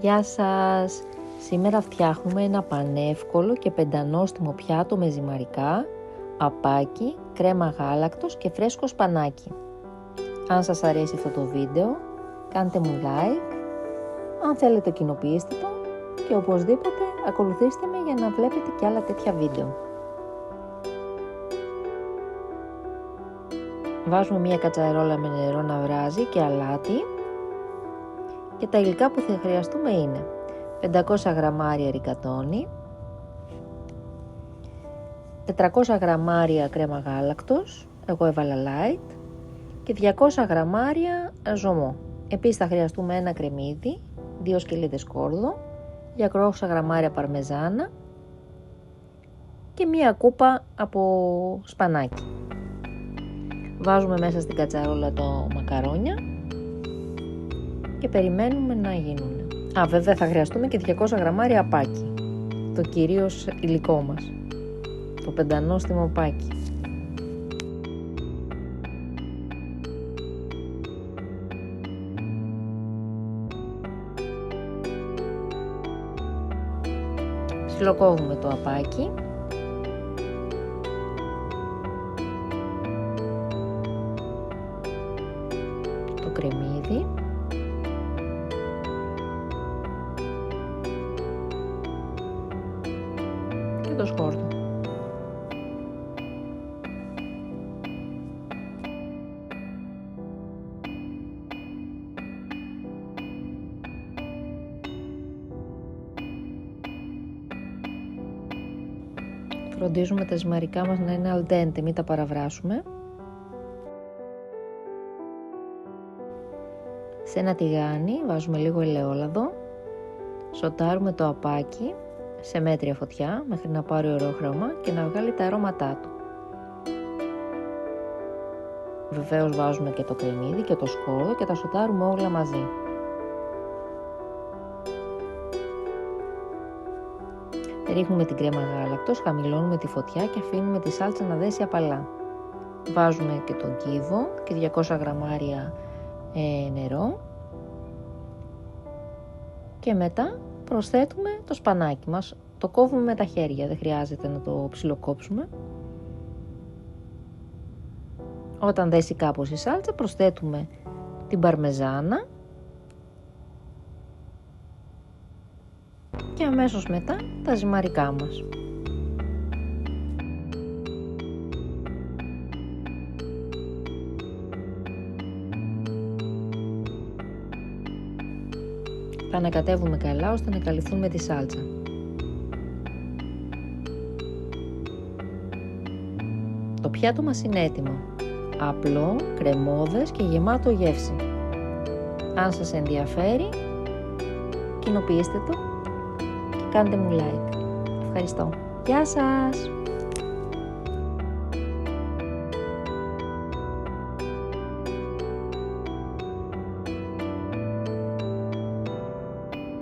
Γεια σας! Σήμερα φτιάχνουμε ένα πανεύκολο και πεντανόστιμο πιάτο με ζυμαρικά, παπάκι, κρέμα γάλακτος και φρέσκο σπανάκι. Αν σας αρέσει αυτό το βίντεο, κάντε μου like, αν θέλετε κοινοποιήστε το και οπωσδήποτε ακολουθήστε με για να βλέπετε και άλλα τέτοια βίντεο. Βάζουμε μία κατσαρόλα με νερό να βράζει και αλάτι και τα υλικά που θα χρειαστούμε είναι 500 γραμμάρια ρικατόνι, 400 γραμμάρια κρέμα γάλακτος, εγώ έβαλα light, και 200 γραμμάρια ζωμό. Επίσης θα χρειαστούμε ένα κρεμμύδι, 2 σκελίδες σκόρδο, 200 γραμμάρια παρμεζάνα και μία κούπα από σπανάκι. Βάζουμε μέσα στην κατσαρόλα το μακαρόνια και περιμένουμε να γίνουν. Βέβαια θα χρειαστούμε και 200 γραμμάρια παπάκι, το κυρίως υλικό μας, το πεντανόστιμο παπάκι. Ψιλοκόβουμε το παπάκι. Το κρεμμύδι. Και το σκόρδο. Φροντίζουμε τα ζυμαρικά μας να είναι al dente, μην τα παραβράσουμε. Σε ένα τηγάνι βάζουμε λίγο ελαιόλαδο, σοτάρουμε το παπάκι σε μέτρια φωτιά μέχρι να πάρει ωραίο χρώμα και να βγάλει τα αρώματά του. Βεβαίως βάζουμε και το κρεμμύδι και το σκόρδο και τα σοτάρουμε όλα μαζί. Ρίχνουμε την κρέμα γάλακτος, χαμηλώνουμε τη φωτιά και αφήνουμε τη σάλτσα να δέσει απαλά. Βάζουμε και τον κύβο και 200 γραμμάρια νερό και μετά προσθέτουμε το σπανάκι μας. Το κόβουμε με τα χέρια, δεν χρειάζεται να το ψιλοκόψουμε. Όταν δέσει κάπως η σάλτσα προσθέτουμε την παρμεζάνα και αμέσως μετά τα ζυμαρικά μας. Τα ανακατεύουμε καλά ώστε να καλυφθούν με τη σάλτσα. Το πιάτο μας είναι έτοιμο. Απλό, κρεμώδες και γεμάτο γεύση. Αν σας ενδιαφέρει, κοινοποιήστε το και κάντε μου like. Ευχαριστώ. Γεια σας!